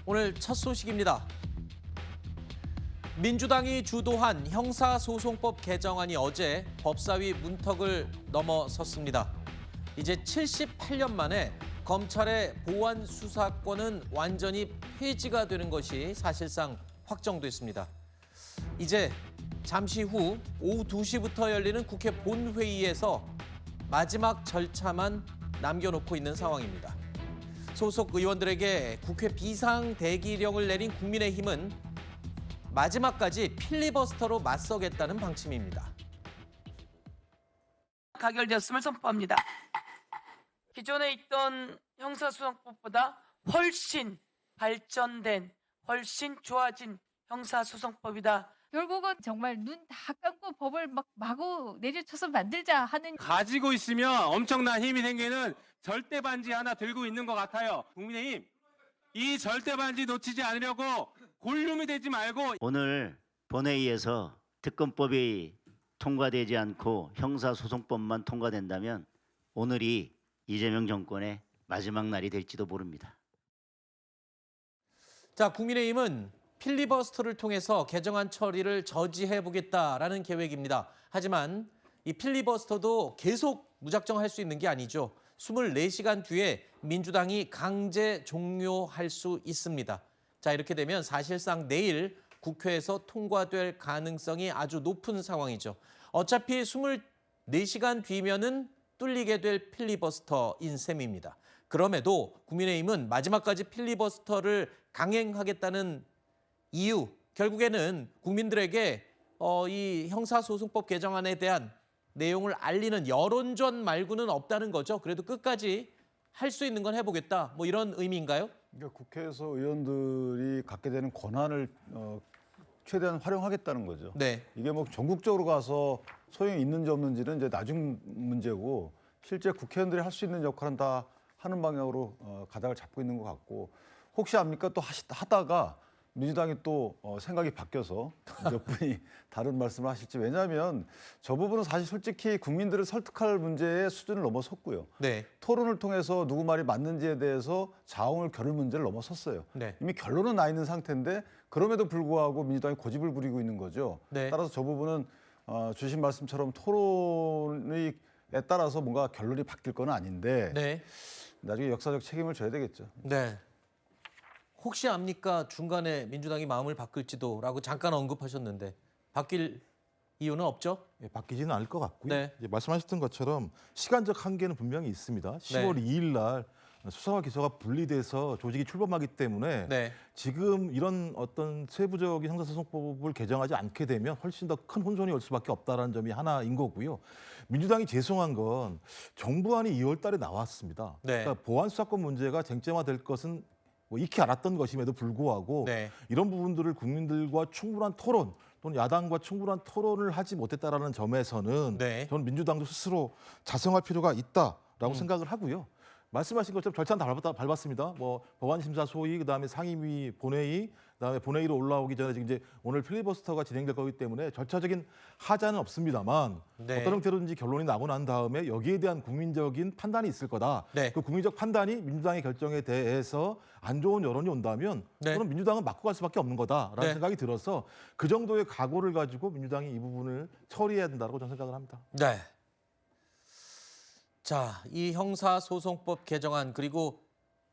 오늘 첫 소식입니다. 민주당이 주도한 형사소송법 개정안이 어제 법사위 문턱을 넘어섰습니다. 이제 78년 만에 검찰의 보안 수사권은 완전히 폐지가 되는 것이 사실상 확정됐습니다. 이제 잠시 후 오후 2시부터 열리는 국회 본회의에서 마지막 절차만 남겨놓고 있는 상황입니다. 소속 의원들에게 국회 비상대기령을 내린 국민의힘은 마지막까지 필리버스터로 맞서겠다는 방침입니다. 가결되었음을 선포합니다. 기존에 있던 형사소송법보다 훨씬 발전된, 훨씬 좋아진 형사소송법이다. 결국은 정말 눈 다 감고 법을 막 마구 내려쳐서 만들자 하는 가지고 있으면 엄청난 힘이 생기는 절대 반지 하나 들고 있는 것 같아요. 국민의힘, 이 절대 반지 놓치지 않으려고 골룸이 되지 말고 오늘 본회의에서 특검법이 통과되지 않고 형사소송법만 통과된다면 오늘이 이재명 정권의 마지막 날이 될지도 모릅니다. 자, 국민의힘은 필리버스터를 통해서 개정안 처리를 저지해보겠다라는 계획입니다. 하지만 이 필리버스터도 계속 무작정 할 수 있는 게 아니죠. 24시간 뒤에 민주당이 강제 종료할 수 있습니다. 자, 이렇게 되면 사실상 내일 국회에서 통과될 가능성이 아주 높은 상황이죠. 어차피 24시간 뒤면은 뚫리게 될 필리버스터인 셈입니다. 그럼에도 국민의힘은 마지막까지 필리버스터를 강행하겠다는 이유, 결국에는 국민들에게 이 형사소송법 개정안에 대한 내용을 알리는 여론전 말고는 없다는 거죠. 그래도 끝까지 할 수 있는 건 해보겠다. 뭐 이런 의미인가요? 그러니까 국회에서 의원들이 갖게 되는 권한을 최대한 활용하겠다는 거죠. 네. 이게 뭐 전국적으로 가서 소용이 있는지 없는지는 이제 나중 문제고 실제 국회의원들이 할 수 있는 역할은 다 하는 방향으로 가닥을 잡고 있는 것 같고 혹시 압니까? 또 하다가 민주당이 또 생각이 바뀌어서 몇 분이 다른 말씀을 하실지. 왜냐하면 저 부분은 사실 솔직히 국민들을 설득할 문제의 수준을 넘어섰고요. 네. 토론을 통해서 누구 말이 맞는지에 대해서 자웅을 겨룰 문제를 넘어섰어요. 네. 이미 결론은 나 있는 상태인데 그럼에도 불구하고 민주당이 고집을 부리고 있는 거죠. 네. 따라서 저 부분은 주신 말씀처럼 토론에 따라서 뭔가 결론이 바뀔 건 아닌데 네. 나중에 역사적 책임을 져야 되겠죠. 네. 혹시 압니까? 중간에 민주당이 마음을 바꿀지도 라고 잠깐 언급하셨는데 바뀔 이유는 없죠? 예, 바뀌지는 않을 것 같고요. 네. 이제 말씀하셨던 것처럼 시간적 한계는 분명히 있습니다. 10월 2일 날 수사와 기소가 분리돼서 조직이 출범하기 때문에 네. 지금 이런 어떤 세부적인 형사소송법을 개정하지 않게 되면 훨씬 더 큰 혼선이 올 수밖에 없다는 점이 하나인 거고요. 민주당이 죄송한 건 정부안이 2월 달에 나왔습니다. 네. 그러니까 보안 수사권 문제가 쟁점화될 것은 뭐 익히 알았던 것임에도 불구하고 네. 이런 부분들을 국민들과 충분한 토론 또는 야당과 충분한 토론을 하지 못했다라는 점에서는 네. 저는 민주당도 스스로 자성할 필요가 있다라고 생각을 하고요. 말씀하신 것처럼 절차는 다 밟았습니다. 뭐 법안심사 소위, 그다음에 상임위 본회의, 그다음에 본회의로 올라오기 전에 지금 이제 오늘 필리버스터가 진행될 거기 때문에 절차적인 하자는 없습니다만 네. 어떤 형태로든지 결론이 나고 난 다음에 여기에 대한 국민적인 판단이 있을 거다. 네. 그 국민적 판단이 민주당의 결정에 대해서 안 좋은 여론이 온다면 네. 저는 민주당은 맞고 갈 수밖에 없는 거다라는 네. 생각이 들어서 그 정도의 각오를 가지고 민주당이 이 부분을 처리해야 된다고 저는 생각을 합니다. 네. 자, 이 형사소송법 개정안 그리고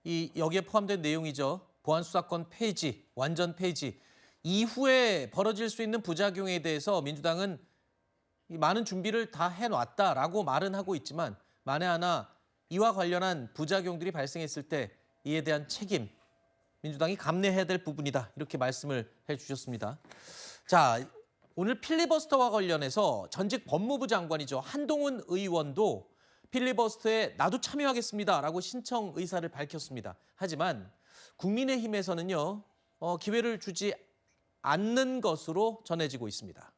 이 여기에 포함된 내용이죠. 보안수사권 폐지, 완전 폐지. 이후에 벌어질 수 있는 부작용에 대해서 민주당은 이 많은 준비를 다 해놨다라고 말은 하고 있지만 만에 하나 이와 관련한 부작용들이 발생했을 때 이에 대한 책임 민주당이 감내해야 될 부분이다. 이렇게 말씀을 해주셨습니다. 자, 오늘 필리버스터와 관련해서 전직 법무부 장관이죠. 한동훈 의원도 필리버스터에 나도 참여하겠습니다라고 신청 의사를 밝혔습니다. 하지만 국민의힘에서는요, 기회를 주지 않는 것으로 전해지고 있습니다.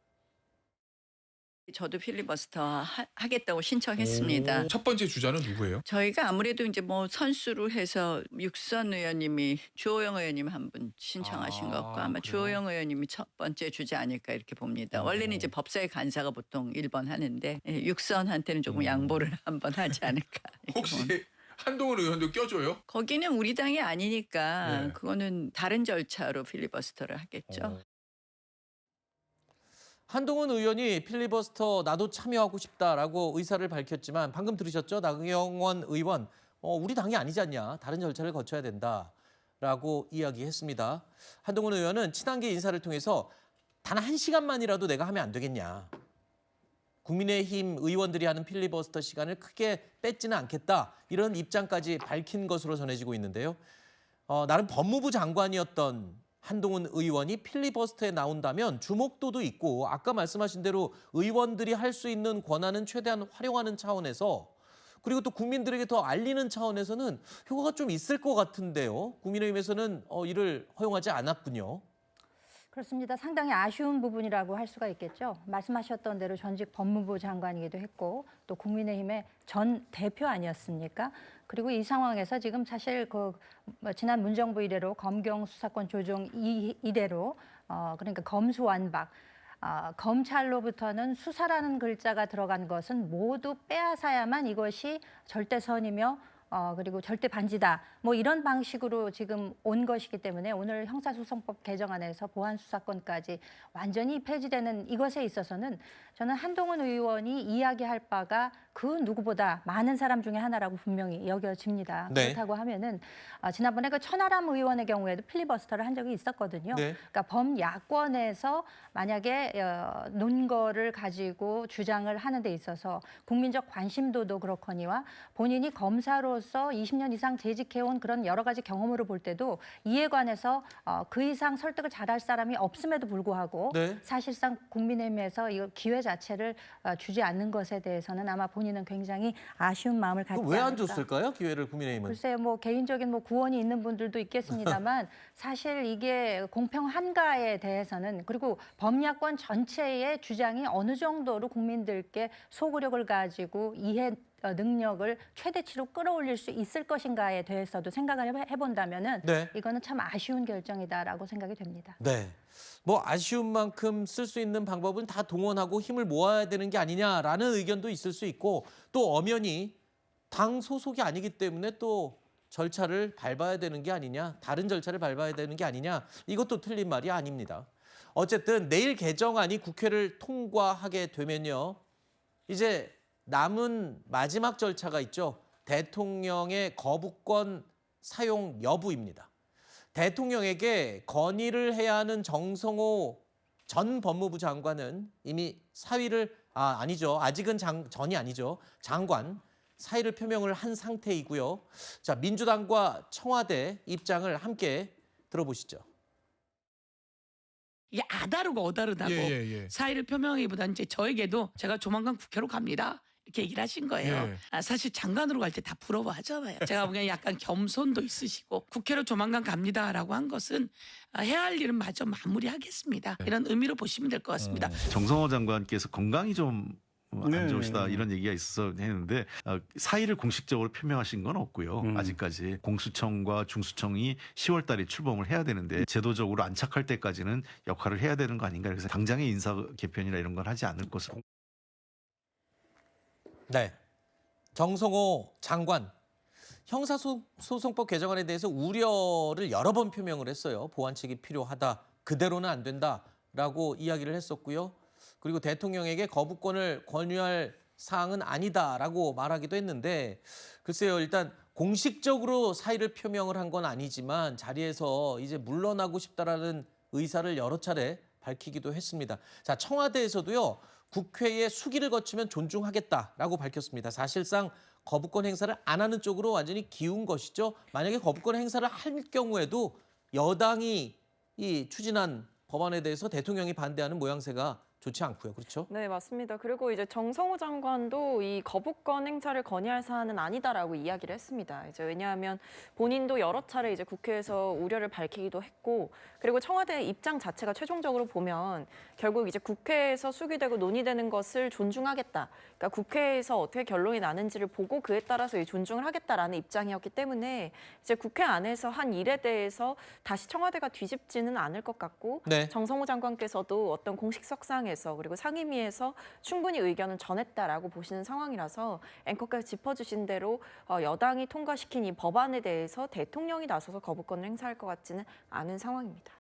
저도 필리버스터 하겠다고 신청했습니다. 첫 번째 주자는 누구예요? 저희가 아무래도 이제 뭐 선수로 해서 육선 의원님이 주호영 의원님 한 분 신청하신 것 같고 아마 그래요? 주호영 의원님이 첫 번째 주자 아닐까 이렇게 봅니다. 원래는 이제 법사위 간사가 보통 1번 하는데 육선한테는 조금 양보를 한번 하지 않을까. 이렇게 혹시 봅니다. 한동훈 의원도 껴줘요? 거기는 우리 당이 아니니까 네. 그거는 다른 절차로 필리버스터를 하겠죠. 한동훈 의원이 필리버스터 나도 참여하고 싶다라고 의사를 밝혔지만 방금 들으셨죠? 나경원 의원 우리 당이 아니지 않냐. 다른 절차를 거쳐야 된다라고 이야기했습니다. 한동훈 의원은 친한계 인사를 통해서 단 1시간만이라도 내가 하면 안 되겠냐. 국민의힘 의원들이 하는 필리버스터 시간을 크게 뺏지는 않겠다. 이런 입장까지 밝힌 것으로 전해지고 있는데요. 나름 법무부 장관이었던 한동훈 의원이 필리버스터에 나온다면 주목도도 있고 아까 말씀하신 대로 의원들이 할 수 있는 권한은 최대한 활용하는 차원에서 그리고 또 국민들에게 더 알리는 차원에서는 효과가 좀 있을 것 같은데요. 국민의힘에서는 이를 허용하지 않았군요. 그렇습니다. 상당히 아쉬운 부분이라고 할 수가 있겠죠. 말씀하셨던 대로 전직 법무부 장관이기도 했고 또 국민의힘의 전 대표 아니었습니까? 그리고 이 상황에서 지금 사실 지난 문정부 이래로 검경 수사권 조정 이래로 그러니까 검수완박 검찰로부터는 수사라는 글자가 들어간 것은 모두 빼앗아야만 이것이 절대선이며 그리고 절대 반지다. 뭐 이런 방식으로 지금 온 것이기 때문에 오늘 형사소송법 개정안에서 보안 수사권까지 완전히 폐지되는 이것에 있어서는 저는 한동훈 의원이 이야기할 바가 그 누구보다 많은 사람 중에 하나라고 분명히 여겨집니다. 네. 그렇다고 하면은 지난번에 그 천하람 의원의 경우에도 필리버스터를 한 적이 있었거든요. 네. 그러니까 범야권에서 만약에 논거를 가지고 주장을 하는 데 있어서 국민적 관심도도 그렇거니와 본인이 검사로서 20년 이상 재직해온 그런 여러 가지 경험으로 볼 때도 이에 관해서 그 이상 설득을 잘할 사람이 없음에도 불구하고 네. 사실상 국민의힘에서 이 기회 자체를 주지 않는 것에 대해서는 아마 본인은 굉장히 아쉬운 마음을 갖지 왜 안 않을까. 줬을까요? 기회를 국민의힘은. 글쎄요, 뭐 개인적인 구원이 있는 분들도 있겠습니다만 사실 이게 공평 한가에 대해서는 그리고 범야권 전체의 주장이 어느 정도로 국민들께 소구력을 가지고 이해 능력을 최대치로 끌어올릴 수 있을 것인가에 대해서도 생각을 해본다면은 네. 이거는 참 아쉬운 결정이다라고 생각이 됩니다. 네. 뭐 아쉬운 만큼 쓸 수 있는 방법은 다 동원하고 힘을 모아야 되는 게 아니냐라는 의견도 있을 수 있고 또 엄연히 당 소속이 아니기 때문에 또 절차를 밟아야 되는 게 아니냐, 다른 절차를 밟아야 되는 게 아니냐, 이것도 틀린 말이 아닙니다. 어쨌든 내일 개정안이 국회를 통과하게 되면요. 이제 남은 마지막 절차가 있죠. 대통령의 거부권 사용 여부입니다. 대통령에게 건의를 해야 하는 정성호 전 법무부 장관은 이미 사의를 아니죠. 아직은 전이 아니죠. 장관 사의를 표명을 한 상태이고요. 자, 민주당과 청와대 입장을 함께 들어보시죠. 이게 아다르고 어다르다고 사의를 표명하기보다는 이제 저에게도 제가 조만간 국회로 갑니다. 이렇게 얘기를 하신 거예요. 사실 장관으로 갈 때 다 부러워하잖아요. 제가 보기엔 약간 겸손도 있으시고 국회로 조만간 갑니다라고 한 것은 해야 할 일은 마저 마무리하겠습니다. 이런 의미로 보시면 될 것 같습니다. 정성호 장관께서 건강이 좀 안 좋으시다 이런 얘기가 있어서 했는데 사의를 공식적으로 표명하신 건 없고요. 아직까지 공수처과 중수청이 10월 달에 출범을 해야 되는데 제도적으로 안착할 때까지는 역할을 해야 되는 거 아닌가. 그래서 당장의 인사 개편이나 이런 건 하지 않을 것으로. 네. 정성호 장관. 형사소송법 개정안에 대해서 우려를 여러 번 표명을 했어요. 보완책이 필요하다. 그대로는 안 된다라고 이야기를 했었고요. 그리고 대통령에게 거부권을 권유할 사항은 아니다라고 말하기도 했는데 글쎄요. 일단 공식적으로 사의를 표명을 한 건 아니지만 자리에서 이제 물러나고 싶다라는 의사를 여러 차례 밝히기도 했습니다. 자, 청와대에서도요. 국회의 수기를 거치면 존중하겠다라고 밝혔습니다. 사실상 거부권 행사를 안 하는 쪽으로 완전히 기운 것이죠. 만약에 거부권 행사를 할 경우에도 여당이 추진한 법안에 대해서 대통령이 반대하는 모양새가 좋지 않고요. 그렇죠? 네, 맞습니다. 그리고 이제 정성호 장관도 이 거부권 행사를 건의할 사안은 아니다라고 이야기를 했습니다. 이제 왜냐하면 본인도 여러 차례 이제 국회에서 우려를 밝히기도 했고, 그리고 청와대 입장 자체가 최종적으로 보면 결국 이제 국회에서 수기되고 논의되는 것을 존중하겠다. 그러니까 국회에서 어떻게 결론이 나는지를 보고 그에 따라서 이 존중을 하겠다라는 입장이었기 때문에 이제 국회 안에서 한 일에 대해서 다시 청와대가 뒤집지는 않을 것 같고, 네. 정성호 장관께서도 어떤 공식 석상에 상임위에서 그리고 상임위에서 충분히 의견은 전했다라고 보시는 상황이라서 앵커께서 짚어주신 대로 여당이 통과시킨 이 법안에 대해서 대통령이 나서서 거부권을 행사할 것 같지는 않은 상황입니다.